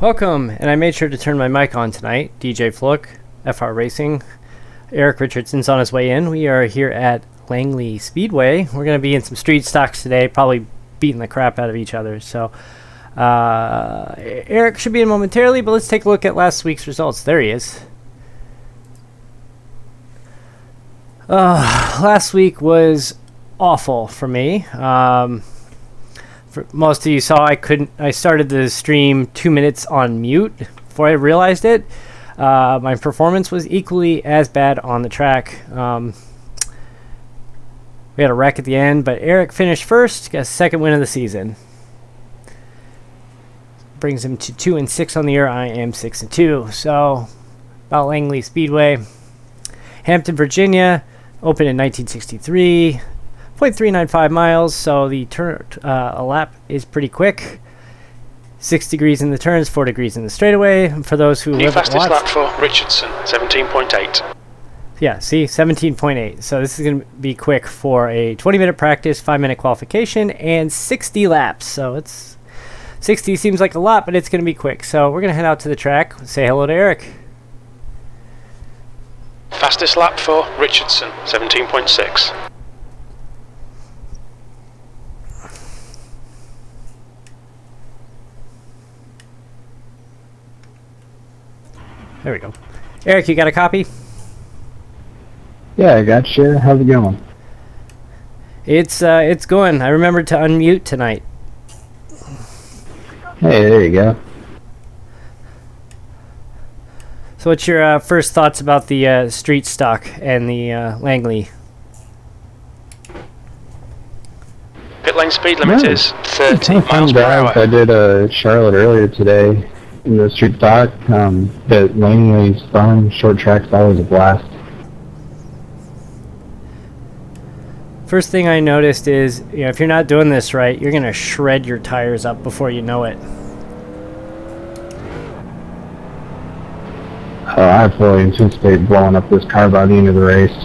Welcome, and I made sure to turn my mic on tonight. DJ Fluke, FR Erik Richardson's on his way in. We are here at Langley Speedway. We're going to be in some street stocks today, probably beating the crap out of each other. So, Erik should be in momentarily, but let's take a look at last week's results. There he is. Last week was awful for me. For most of you saw, I started the stream 2 minutes on mute before I realized it. My performance was equally as bad on the track. We had a wreck at the end, but Erik finished first, got a second win of the season. Brings him to 2-6 on the year. I am 6-2. So, about Langley Speedway. Hampton, Virginia, opened in 1963. 0.395 miles, so the a lap is pretty quick. 6 degrees in the turns, 4 degrees in the straightaway. For those who live at fastest lap for Richardson, 17.8. Yeah, see, 17.8. So this is going to be quick for a 20-minute practice, 5-minute qualification, and 60 laps. So it's 60 seems like a lot, but it's going to be quick. So we're going to head out to the track. Say hello to Erik. Fastest lap for Richardson, 17.6. There we go. Erik, you got a copy? Yeah, I got you. How's it going? It's going. I remembered to unmute tonight. Hey, there you go. So what's your first thoughts about the street stock and the Langley? Pit lane speed limit is 30 miles per hour. I did Charlotte earlier today in the street stock. But Langley's fun. Short track's always a blast. First thing I noticed is, if you're not doing this right, you're gonna shred your tires up before you know it. I fully anticipate blowing up this car by the end of the race.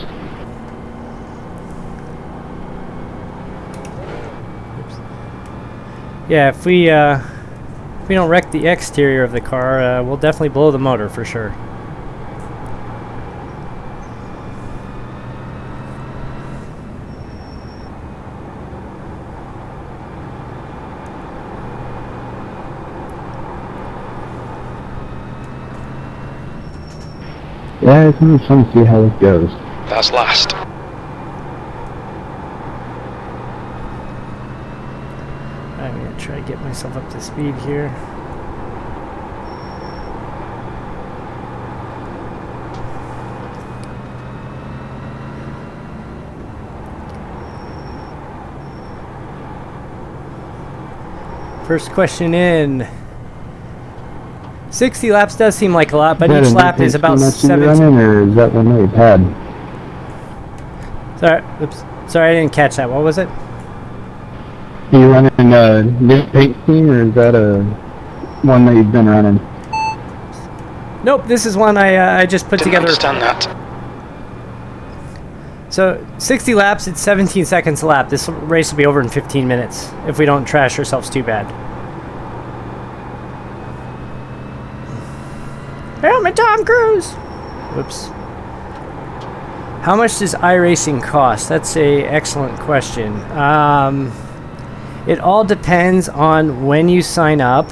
Oops. Yeah, if we don't wreck the exterior of the car, we'll definitely blow the motor for sure. Yeah, it's gonna be fun to see how it goes. That's last. I'm gonna try to get myself up to speed here. First question in. 60 laps does seem like a lot, but each lap is about 17. Or is that one we've had? Sorry, I didn't catch that. What was it? Are you running a new paint scheme, or is that a one that you've been running? Nope, this is one I just put together. Understand that. So 60 laps, it's 17 seconds a lap. This race will be over in 15 minutes if we don't trash ourselves too bad. Help me, Tom Cruise! Whoops. How much does iRacing cost? That's a excellent question. It all depends on when you sign up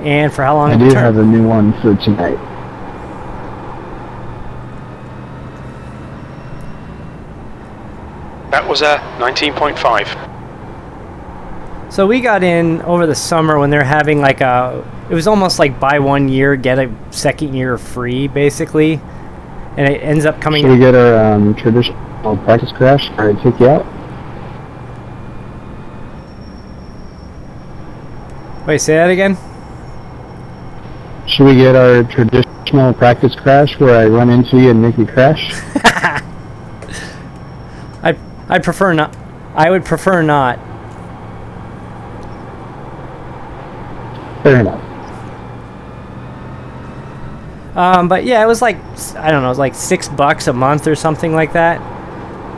and for how long. I do have a new one for tonight. That was a 19.5. So we got in over the summer when they're having like it was almost like buy 1 year, get a second year free, basically. And it ends up coming... Should we get our traditional practice crash or take you out? Wait, say that again? Should we get our traditional practice crash where I run into you and make you crash? I'd prefer not. I would prefer not. Fair enough. But yeah, it was like, I don't know, it was like $6 a month or something like that.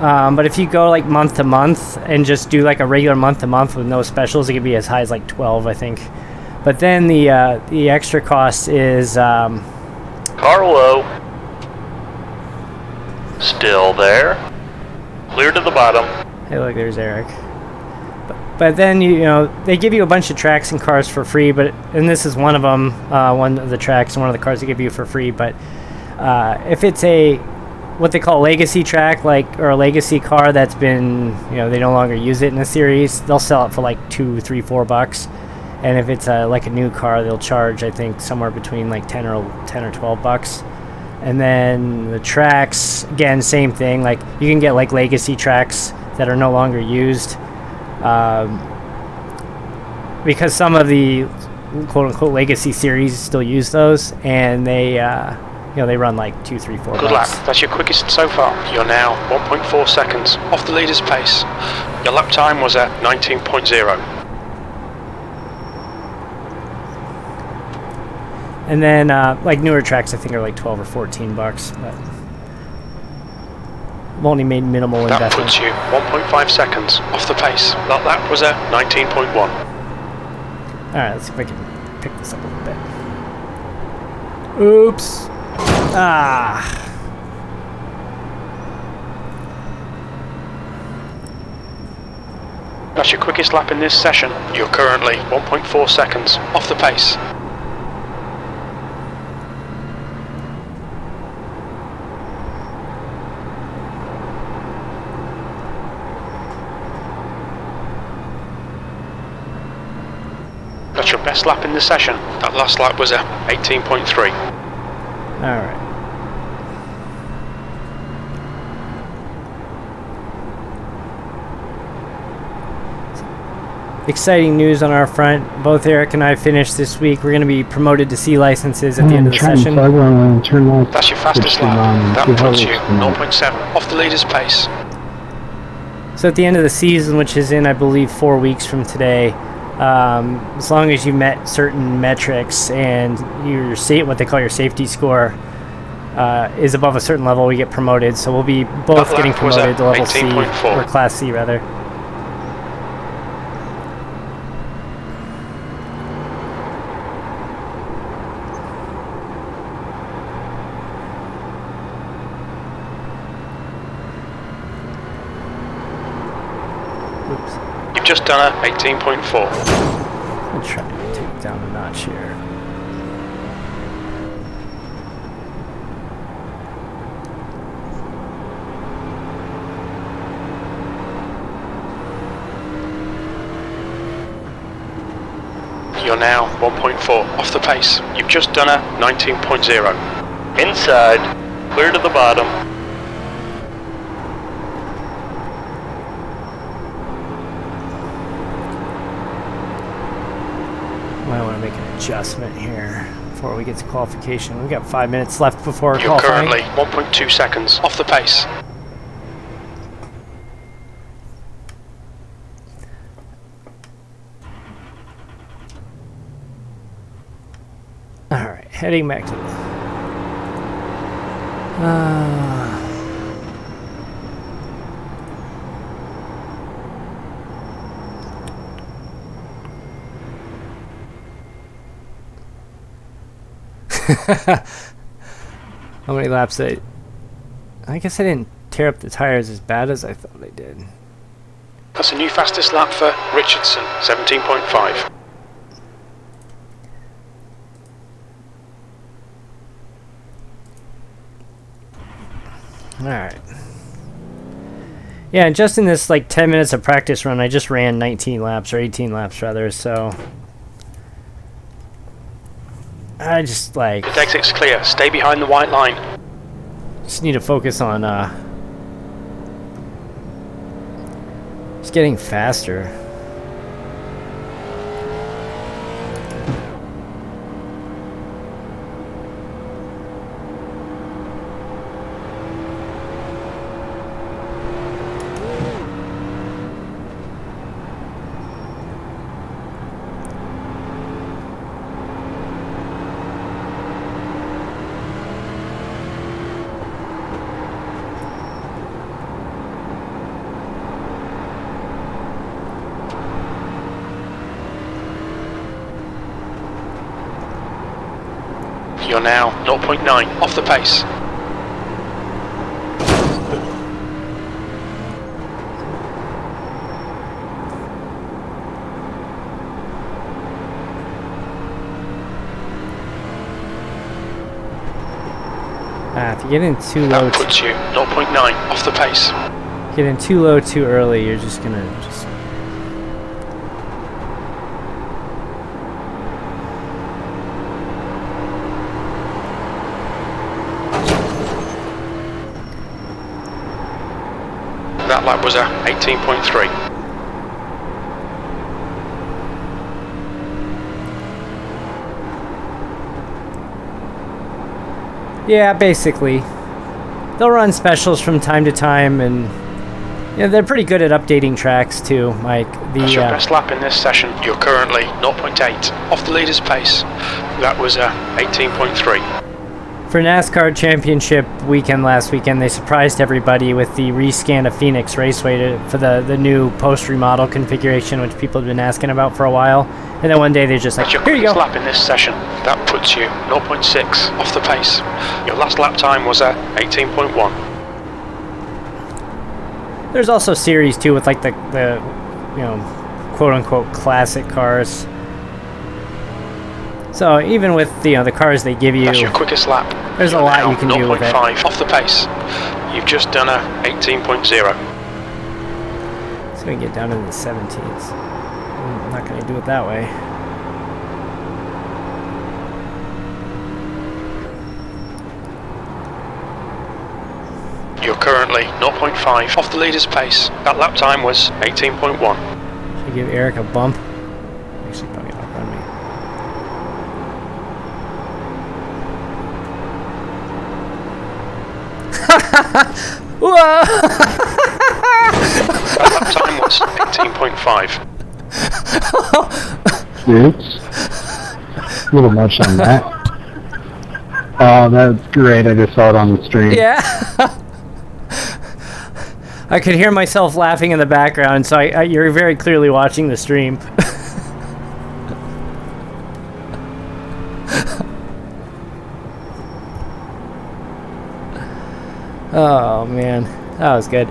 But if you go like month to month and just do like a regular month to month with no specials, it could be as high as like 12, I think. But then the extra cost is Carlo. Still there. Clear to the bottom. hey, look, there's Erik. But then you know they give you a bunch of tracks and cars for free, and this is one of them, one of the tracks and one of the cars they give you for free. But if it's what they call legacy track, or a legacy car that's been, they no longer use it in the series, they'll sell it for like $2, $3, $4. And if it's like a new car, they'll charge, I think, somewhere between like 10 or $12. And then the tracks, again, same thing. Like you can get like legacy tracks that are no longer used, because some of the quote-unquote legacy series still use those, and they they run like $2, $3, $4. Good lap. That's your quickest so far. You're now 1.4 seconds off the leader's pace. Your lap time was at 19.0. And then like newer tracks, I think are like $12 or $14, but I've only made minimal That investment. puts you 1.5 seconds off the pace. That lap was at 19.1. All right, let's see if I can pick this up a little bit. Oops. That's your quickest lap in this session. You're currently 1.4 seconds off the pace. That's your best lap in the session. That last lap was at 18.3. All right. Exciting news on our front. Both Erik and I finished this week. We're going to be promoted to C licenses at the end of the session. That's your fastest lap. That puts you 0.7 off the leader's pace. So at the end of the season, which is in, I believe, 4 weeks from today, as long as you met certain metrics and your what they call your safety score is above a certain level, we get promoted. So we'll be both getting promoted to level C, or Class C rather. You've just done a 18.4. I'll try to take down a notch here. You're now 1.4 off the pace. You've just done a 19.0. Inside, clear to the bottom. Might want to make an adjustment here before we get to qualification. We've got 5 minutes left before You're qualifying. currently 1.2 seconds off the pace. Alright, heading back to how many laps I guess I didn't tear up the tires as bad as I thought I did. That's a new fastest lap for Richardson, 17.5. Alright. Yeah, and just in this like 10 minutes of practice run, I just ran 19 laps, or 18 laps rather, so I just like... The exit's clear. Stay behind the white line. Just need to focus on just getting faster. You're now 0.9 off the pace. If you get in too low, That puts you 0.9 off the pace. get in too low too early, you're just gonna That lap was a 18.3. Yeah, basically. They'll run specials from time to time, and yeah, they're pretty good at updating tracks too, Mike. That's your best lap in this session. You're currently 0.8 off the leader's pace. That was a 18.3. For NASCAR Championship weekend last weekend, they surprised everybody with the rescan of Phoenix Raceway for the new post-remodel configuration, which people have been asking about for a while. And then one day they're just like, That's your here you go. quickest lap in this session. That puts you 0.6 off the pace. Your last lap time was a 18.1. There's also series too with like the you know, quote-unquote classic cars. So even with the cars they give you, That's your quickest lap. there's a lot you can do with it. 0.5 off the pace. You've just done a 18.0. It's gonna get down into the 17s. I'm not gonna do it that way. You're currently 0.5 off the leader's pace. That lap time was 18.1. Should I give Erik a bump? Actually, probably outrun me. Whoa! That lap time was 18.5. Oops. A little much on that. Oh, that's great. I just saw it on the stream. Yeah. I could hear myself laughing in the background, so you're very clearly watching the stream. Oh man, that was good.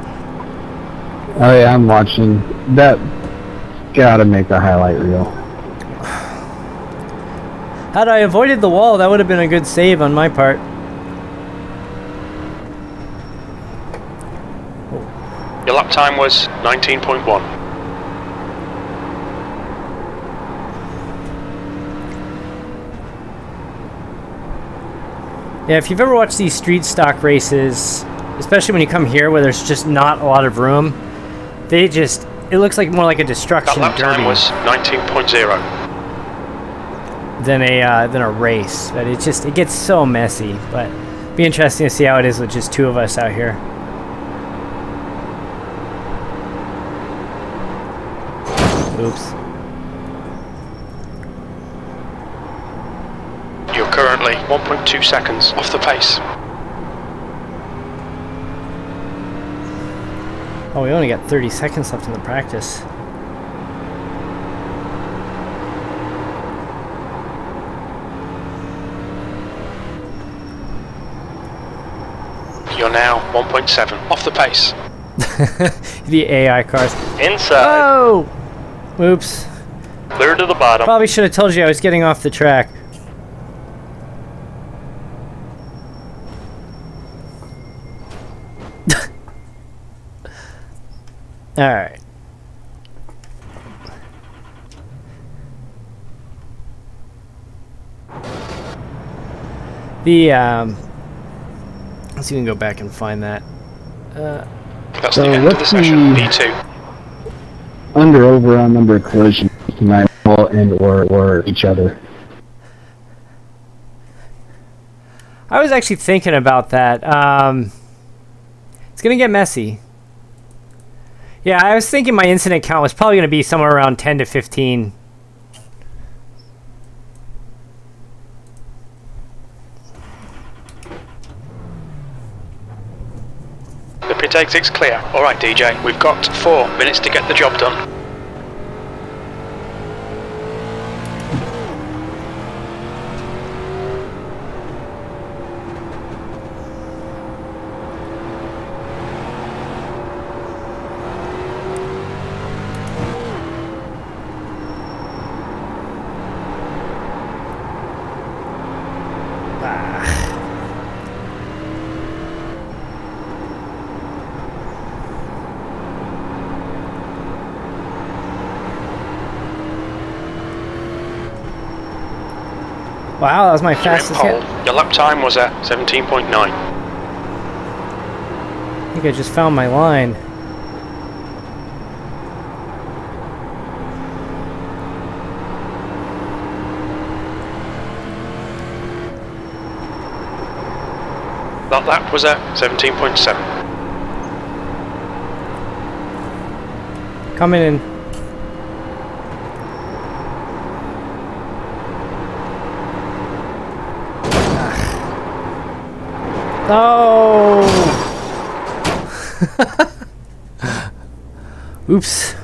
Oh yeah, I'm watching. That gotta make a highlight reel. Had I avoided the wall, that would have been a good save on my part. Your lap time was 19.1. Yeah, if you've ever watched these street stock races, especially when you come here where there's just not a lot of room, it looks like more like a destruction That lap derby time was 19.0. than a race. But it gets so messy. But it'd be interesting to see how it is with just two of us out here. Oops. You're currently 1.2 seconds off the pace. Oh, we only got 30 seconds left in the practice. You're now 1.7 off the pace. The AI cars. Inside. Oh! Oops. Clear to the bottom. Probably should have told you I was getting off the track. Alright. Let's even go back and find that. That's So the end of the what's session. the- P2. Over on number of collisions tonight, and or each other. I was actually thinking about that. It's gonna get messy. Yeah, I was thinking my incident count was probably gonna be somewhere around 10 to 15. The pit exit's clear. Alright DJ, we've got 4 minutes to get the job done. Wow, that was my You're in fastest pole. hit. Your lap time was at 17.9. I think I just found my line. That lap was at 17.7. Coming in. Oh! Oops.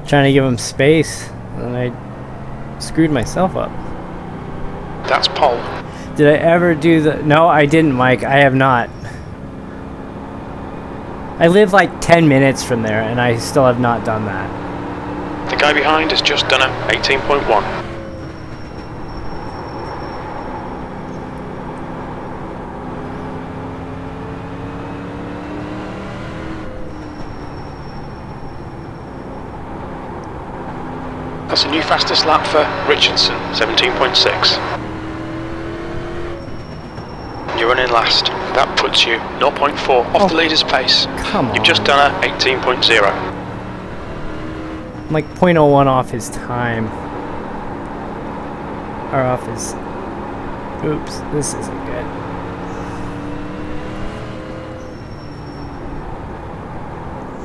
Trying to give him space, and I screwed myself up. That's pole. Did I ever do the... No, I didn't, Mike. I have not. I live like 10 minutes from there, and I still have not done that. The guy behind has just done a 18.1. That's a new fastest lap for Richardson, 17.6. You're running last. That puts you 0.4 off the leader's pace. Come on. You've just done a 18.0. I'm like 0.01 off his time. Or off his... Oops, this isn't good.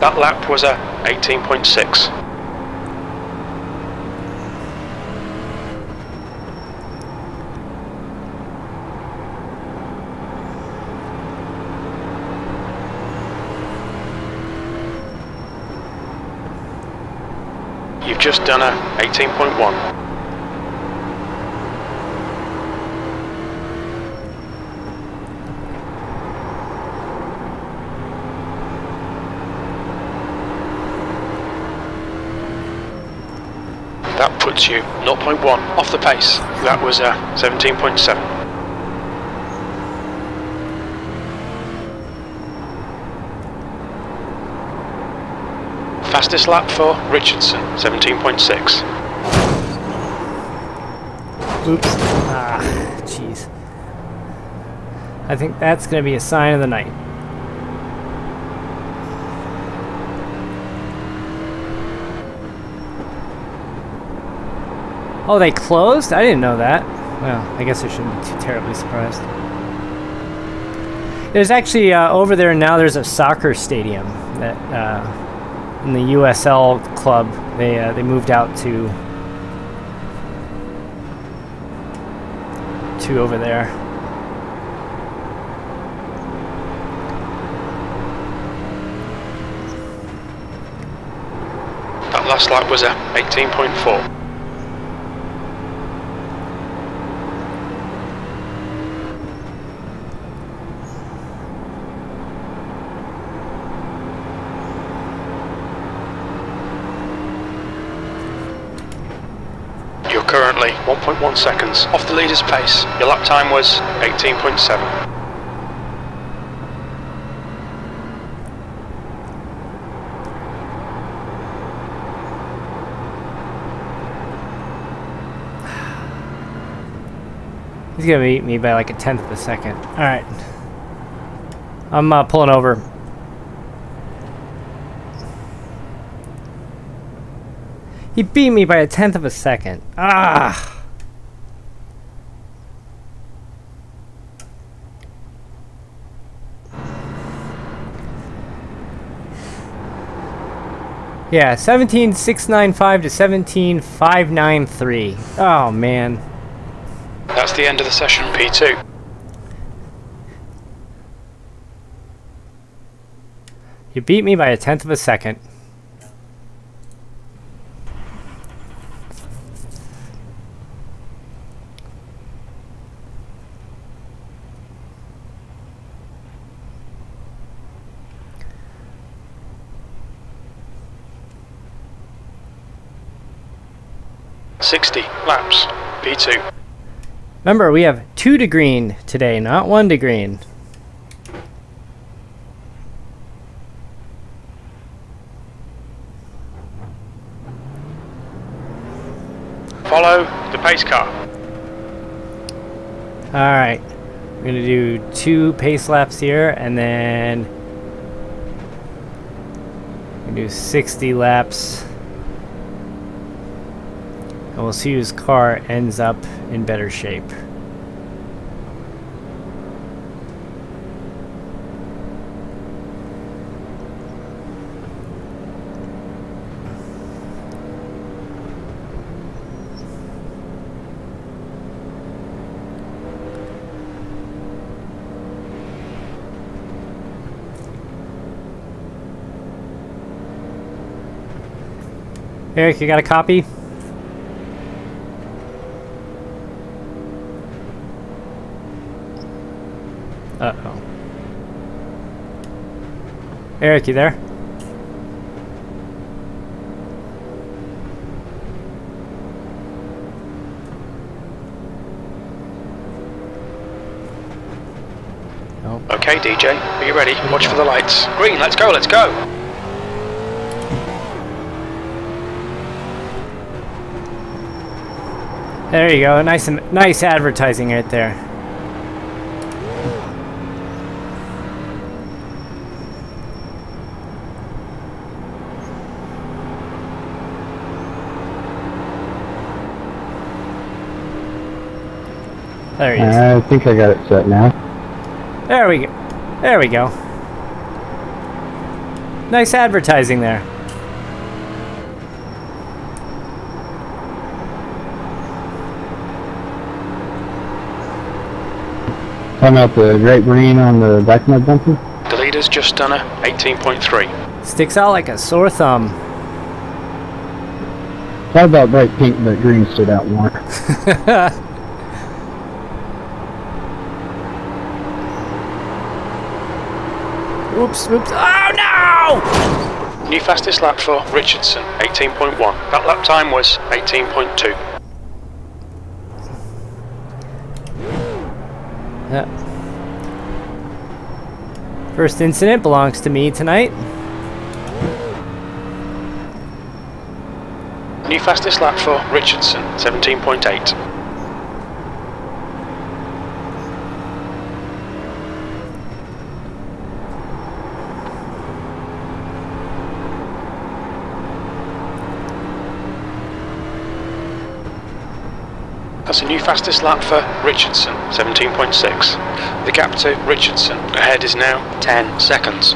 That lap was a 18.6. You've just done a 18.1. That puts you 0.1 off the pace. That was a 17.7. Fastest lap for Richardson, 17.6. Oops. Ah, jeez. I think that's going to be a sign of the night. Oh, they closed? I didn't know that. Well, I guess I shouldn't be too terribly surprised. There's actually, over there now, there's a soccer stadium that, in the USL club, they moved out to over there. That last lap was a 18.4. You're currently 1.1 seconds off the leader's pace. Your lap time was 18.7. He's gonna beat me by like a tenth of a second. Alright. I'm pulling over. He beat me by a tenth of a second. Ah! Yeah, 17.695 to 17.593. Oh, man. That's the end of the session, P2. You beat me by a tenth of a second. .60 laps, P2. Remember, we have 2 to green today, not 1 to green. Follow the pace car. Alright. We're going to do 2 pace laps here, and then we're going to do 60 laps. And we'll see whose car ends up in better shape. Erik, you got a copy? Uh-oh. Erik, you there? Nope. Okay, DJ, are you ready? Watch for the lights. Green, let's go, let's go! There you go. Nice advertising right there. There he is. I think I got it set now. There we go. There we go. Nice advertising there. Talking about the great green on the back of my bumper? The leader's just done a 18.3. Sticks out like a sore thumb. Thought about bright pink, but green stood out more. Oops. Oh no! New fastest lap for Richardson, 18.1. That lap time was 18.2. First incident belongs to me tonight. New fastest lap for Richardson, 17.8. That's a new fastest lap for Richardson, 17.6. The gap to Richardson ahead is now 10 seconds.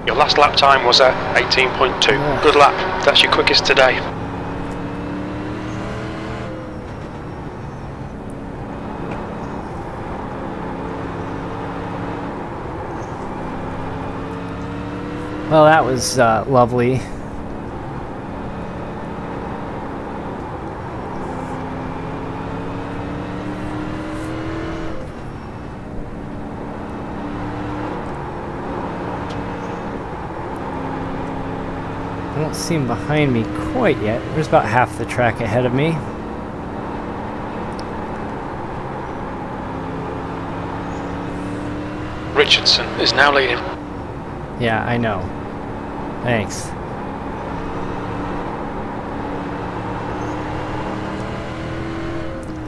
Your last lap time was at 18.2. Good lap, that's your quickest today. Well, that was lovely. I don't see him behind me quite yet. There's about half the track ahead of me. Richardson is now leading. Yeah, I know. Thanks.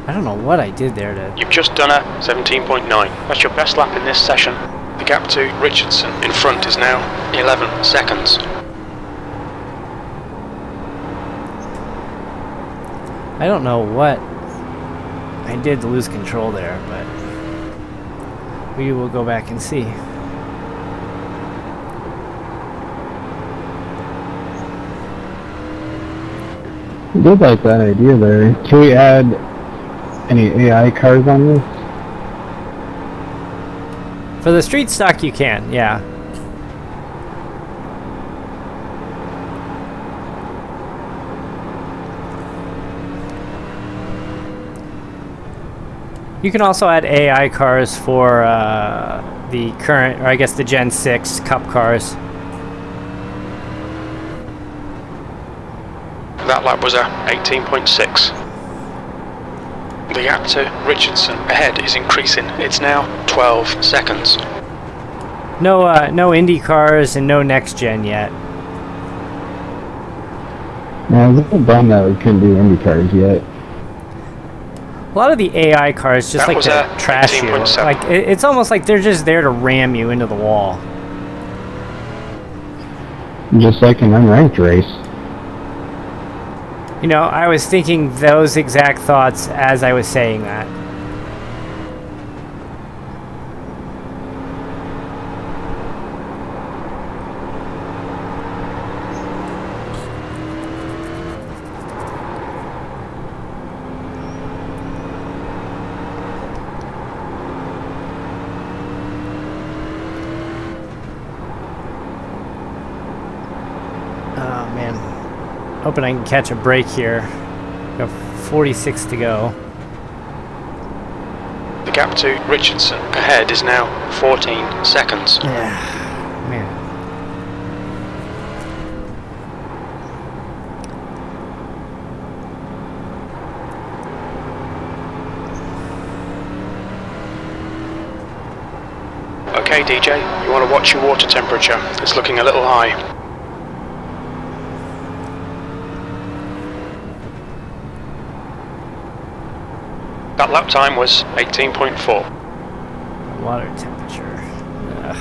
I don't know what I did there to... You've just done a 17.9. That's your best lap in this session. The gap to Richardson in front is now 11 seconds. I don't know what I did to lose control there, but we will go back and see. I did like that idea there. Can we add any AI cars on this? For the street stock you can, yeah. You can also add AI cars for the current, or I guess the Gen 6 Cup cars. That lap was a 18.6. The gap to Richardson ahead is increasing. It's now 12 seconds. No Indy cars and no next gen yet. Yeah, I was a little bummed that we couldn't do Indy cars yet. A lot of the AI cars just That like was to a trash you. 18.7. Like it's almost like they're just there to ram you into the wall. Just like an unranked race. You know, I was thinking those exact thoughts as I was saying that. Oh man, hoping I can catch a break here. Got 46 to go. The gap to Richardson ahead is now 14 seconds. Yeah, man. Okay, DJ, you want to watch your water temperature. It's looking a little high. That lap time was 18.4. Water temperature. Ugh.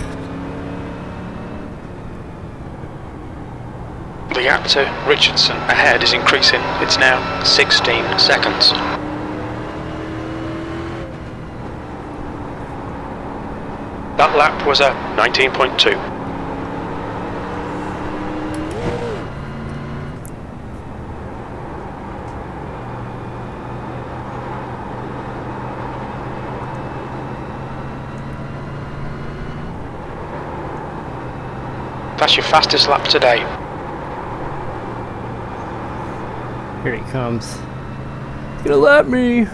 The gap to Richardson ahead is increasing. It's now 16 seconds. That lap was a 19.2. That's your fastest lap today. Here he comes. He's gonna lap me.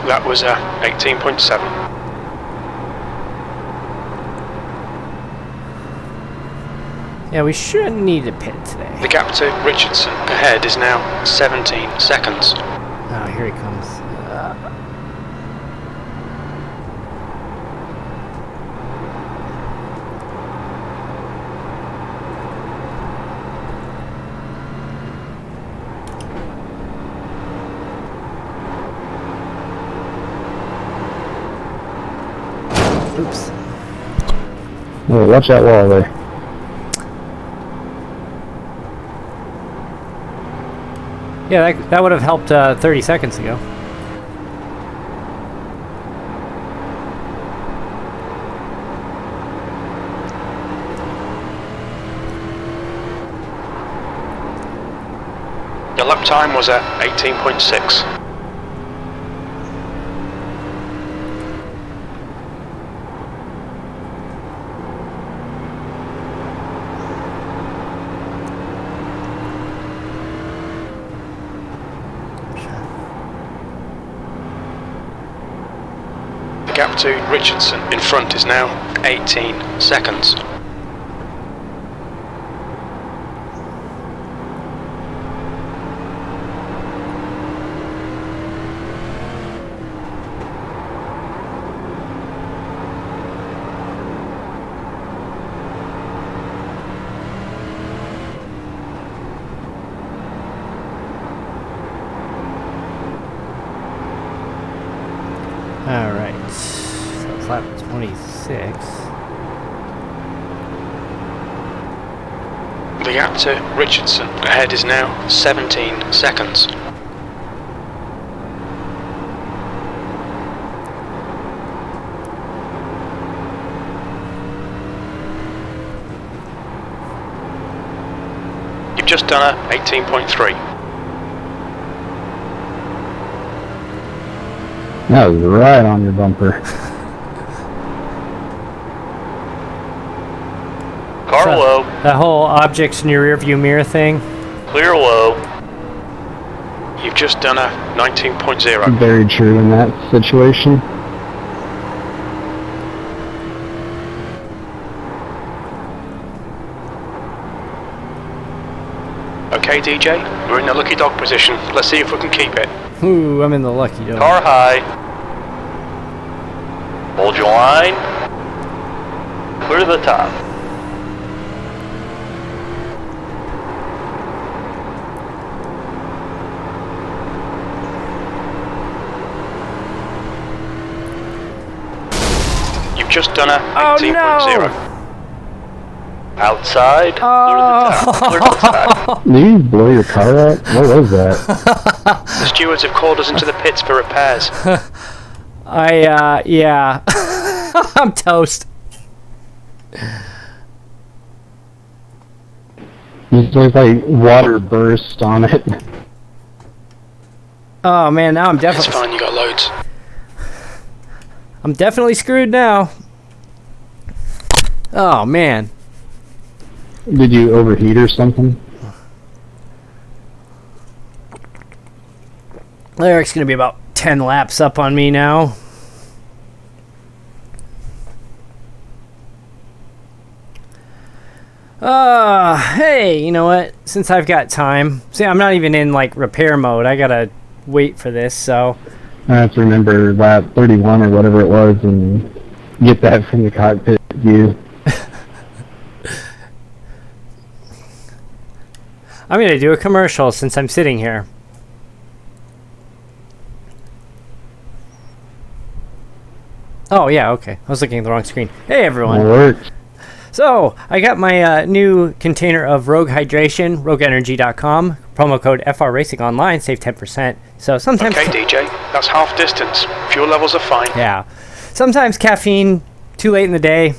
That was a 18.7. Yeah, we shouldn't need to pit today. The gap to Richardson ahead is now 17 seconds. Oh, here he comes. Oops. Oh, watch that wall there. Yeah, that would have helped 30 seconds ago. Your lap time was at 18.6. The gap to Richardson in front is now 18 seconds. Alright. So it's lap 26. The gap to Richardson ahead is now 17 seconds. You've just done a 18.3. That was right on your bumper. Car So, low, that whole objects in your rearview mirror thing. clear low. You've just done a 19.0. Very true in that situation. Okay, DJ, we're in the lucky dog position. Let's see if we can keep it. Ooh, I'm in the lucky dog. Car high. Hold your line. clear to the top. You've just done a 18.0. no! Outside, clear to the top. Did you blow your car up? What was that? The stewards have called us into the pits for repairs. Yeah. I'm toast. It looks like water burst on it. Oh man, now I'm It's definitely fine, you got loads. I'm definitely screwed now. Oh man. Did you overheat or something? Eric's gonna be about 10 laps up on me now. Hey, you know what? Since I've got time, see, I'm not even in like repair mode. I gotta wait for this, so. I have to remember lap 31 or whatever it was and get that from the cockpit view. I'm gonna do a commercial since I'm sitting here. Oh yeah, okay. I was looking at the wrong screen. Hey everyone. It works. So, I got my new container of Rogue Hydration, rogueenergy.com. Promo code FRRacing online, save 10%. So sometimes... Okay, DJ, that's half distance. Fuel levels are fine. Yeah. Sometimes caffeine, too late in the day.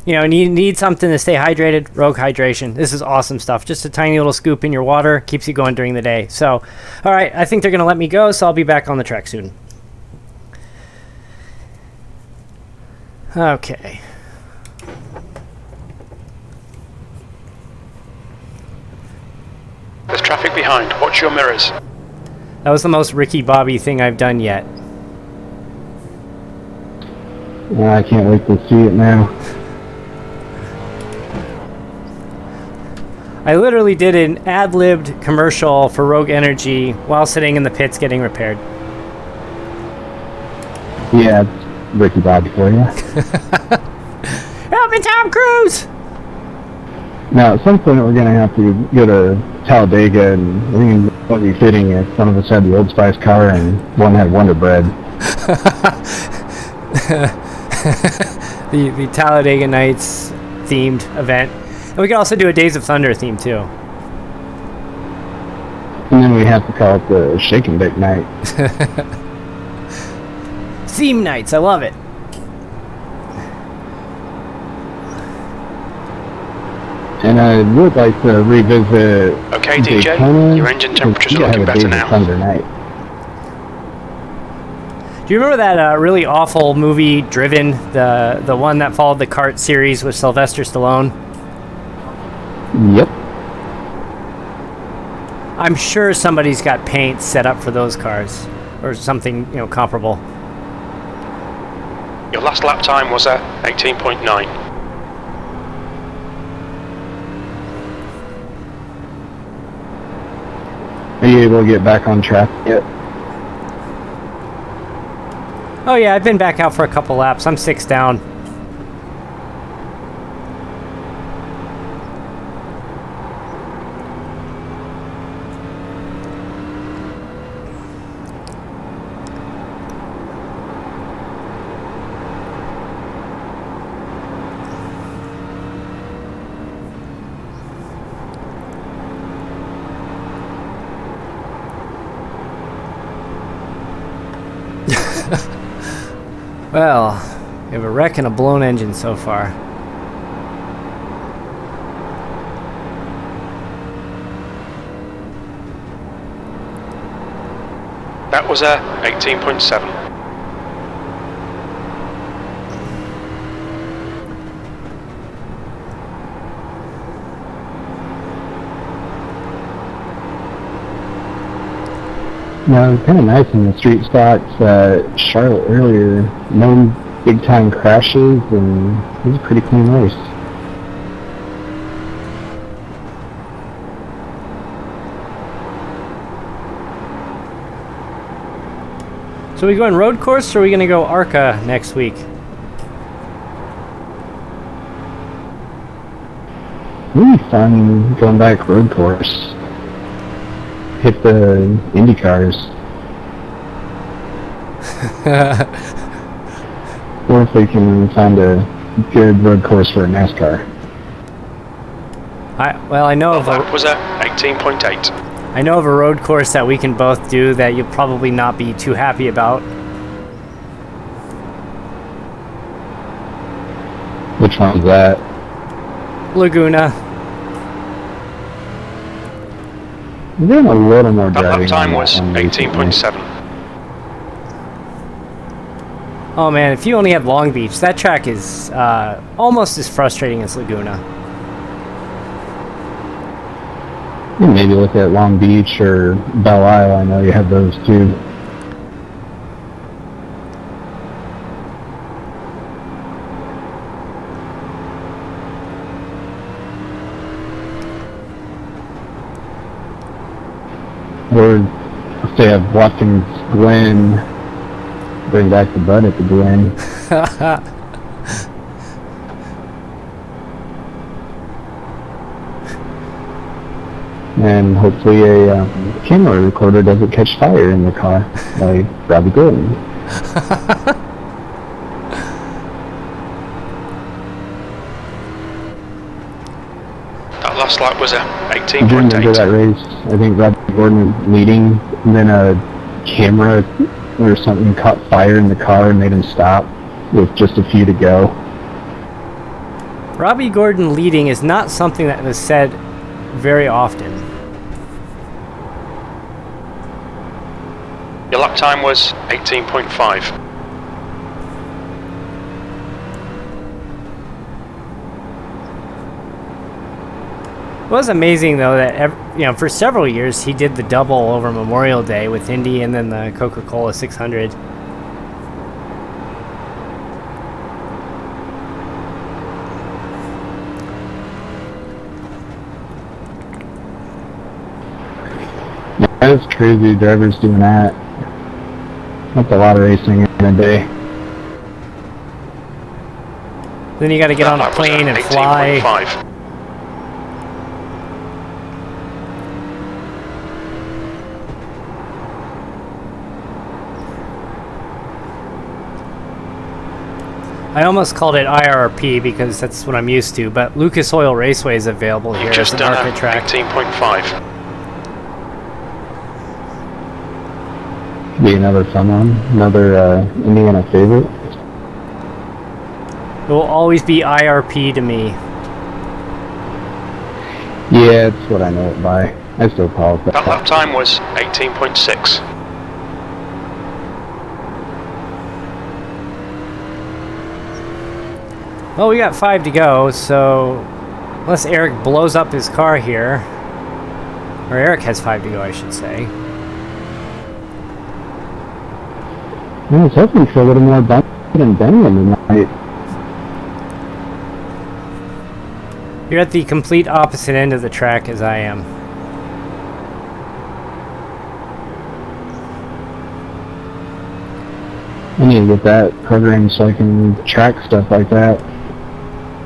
You know, need something to stay hydrated. Rogue Hydration. This is awesome stuff. Just a tiny little scoop in your water. Keeps you going during the day. So, alright, I think they're going to let me go, so I'll be back on the track soon. Okay. There's traffic behind. Watch your mirrors. That was the most Ricky Bobby thing I've done yet. Yeah, I can't wait to see it now. I literally did an ad-libbed commercial for Rogue Energy while sitting in the pits getting repaired. Yeah, it's Ricky Bobby for you. Help me, Tom Cruise! Now, at some point we're going to have to go to Talladega and we're going to be fitting if one of us had the Old Spice car and one had Wonder Bread. the Talladega Nights themed event. And we could also do a Days of Thunder theme too. And then we have to call it the Shake and Bake Night. Theme nights, I love it. And I would like to revisit. Okay, DJ, Daytona, your engine temperatures are have looking a better Days of now. Thunder night. Do you remember that really awful movie, Driven? The one that followed the kart series with Sylvester Stallone? Yep. I'm sure somebody's got paint set up for those cars. Or something, you know, comparable. Your last lap time was at 18.9. Are you able to get back on track yet? Oh yeah, I've been back out for a couple laps. I'm 6 down. Well, we have a wreck and a blown engine so far. That was a 18.7. No, kind of nice in the street stocks. Charlotte earlier, no big time crashes, and it was a pretty clean race. So are we going road course or are we going to go ARCA next week? Really fun going back road course. Hit the Indy cars. Or if we can find a good road course for a NASCAR. I know of That was a 18.8. I know of a road course that we can both do that you'll probably not be too happy about. Which one's that? Laguna. I'm doing a little more That driving. lap time on was that one recently. 18.7. Oh man, if you only have Long Beach, that track is almost as frustrating as Laguna. Maybe look at Long Beach or Belle Isle. I know you have those too. Or if they have Watkins Glen, bring back the Bud at the Glen. And hopefully a camera recorder doesn't catch fire in the car, like Robbie Gordon. That last lap was a Do you remember that 18.8. race? I think Robbie Gordon was leading, and then a camera or something caught fire in the car and made him stop with just a few to go. Robbie Gordon leading is not something that is said very often. Your lap time was 18.5. It was amazing though that for several years he did the double over Memorial Day with Indy and then the Coca-Cola 600. That's crazy, drivers doing that. That's a lot of racing in a day. Then you got to get on a plane and fly. 18.5. I almost called it IRP because that's what I'm used to, but Lucas Oil Raceway is available here You've as just an done ARCA a track. 18.5. Be another fun one, another Indiana favorite. It will always be IRP to me. Yeah, it's what I know it by. I still call it That that. lap time was 18.6. Well, we got 5 to go, so unless Erik blows up his car here, or Erik has 5 to go, I should say. I was hoping for a little more bump and bending tonight. You're at the complete opposite end of the track as I am. I need to get that programmed so I can track stuff like that.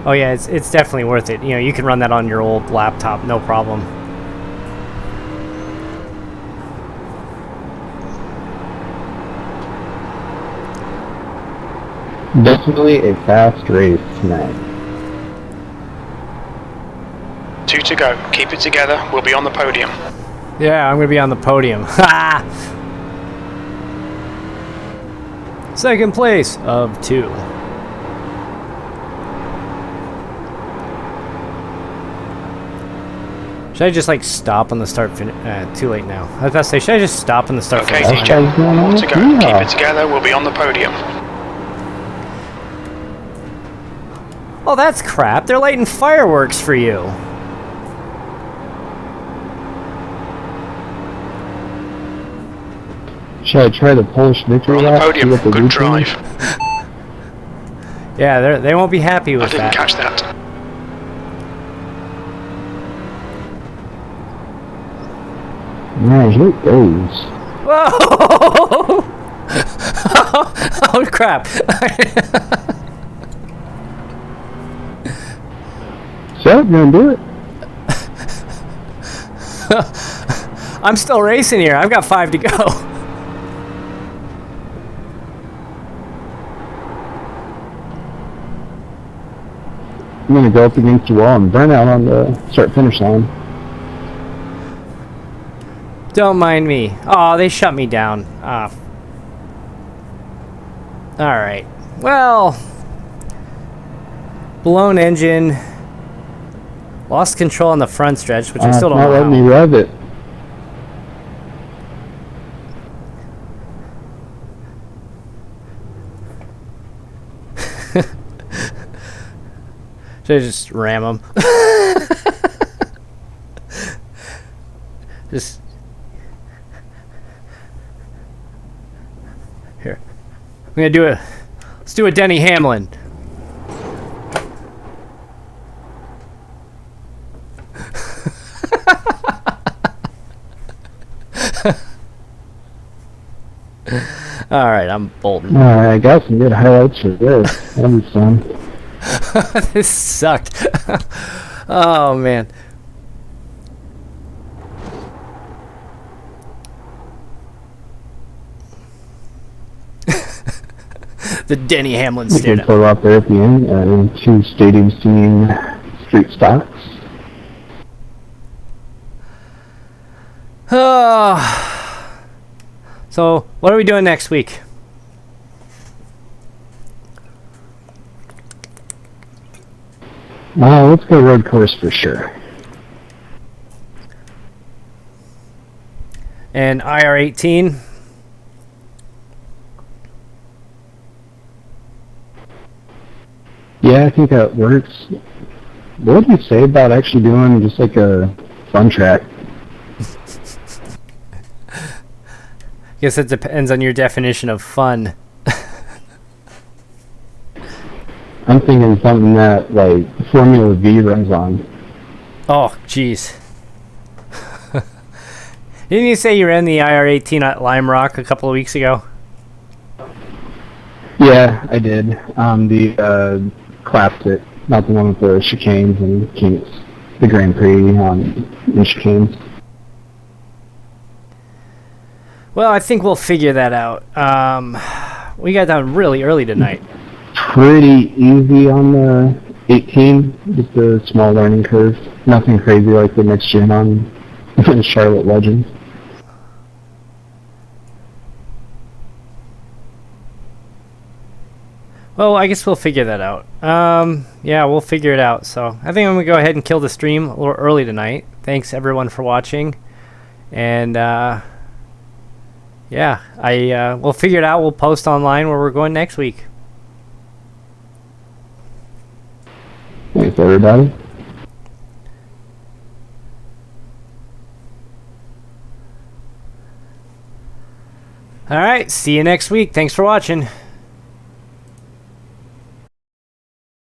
Oh yeah, it's definitely worth it. You know, you can run that on your old laptop, no problem. Definitely a fast race tonight. 2 to go. Keep it together. We'll be on the podium. Yeah, I'm gonna be on the podium. Ha! Second place of 2. Should I just like stop on the start too late now. I was about to say, should I just stop on the start Okay, finish? DJ. DJ. One more to go. Yeah. Keep it together. We'll be on the podium. Oh, that's crap. They're lighting fireworks for you. Should I try the Polish victory We're on the lap? podium. See what the Good routine drive. is? Yeah, they won't be happy I with didn't that. catch that. Yeah, here it goes. Whoa! Oh crap! So, you gonna do it? I'm still racing here. I've got 5 to go. I'm going to go up against the wall and burn out on the start-finish line. Don't mind me. Oh, they shut me down. Ah. Alright. Well, blown engine. Lost control on the front stretch, which I still don't know. Not letting me rev it. Should I just ram them? Just here. I'm gonna do it. Let's do a Denny Hamlin. All right, I'm bolting. All right, I got some good highlights for this. That'll be fun. This sucked. Oh man. The Denny Hamlin We can stand-up. pull up there at the end. 2 stadium scene street stocks. So, what are we doing next week? Let's go road course for sure. And IR18. Yeah, I think that works. What would you say about actually doing just like a fun track? Guess it depends on your definition of fun. I'm thinking something that like Formula V runs on. Oh, jeez. Didn't you say you ran the IR18 at Lime Rock a couple of weeks ago? Yeah, I did. The Classic, not the one with the chicanes and kinks. The Grand Prix in chicanes. Well, I think we'll figure that out. We got down really early tonight. Pretty easy on the 18, just a small learning curve. Nothing crazy like the next gen on Charlotte Legends. Well, I guess we'll figure that out. Yeah, we'll figure it out. So I think I'm going to go ahead and kill the stream a little early tonight. Thanks, everyone, for watching. And, yeah, we'll figure it out. We'll post online where we're going next week. Thanks, everybody. All right, see you next week. Thanks for watching.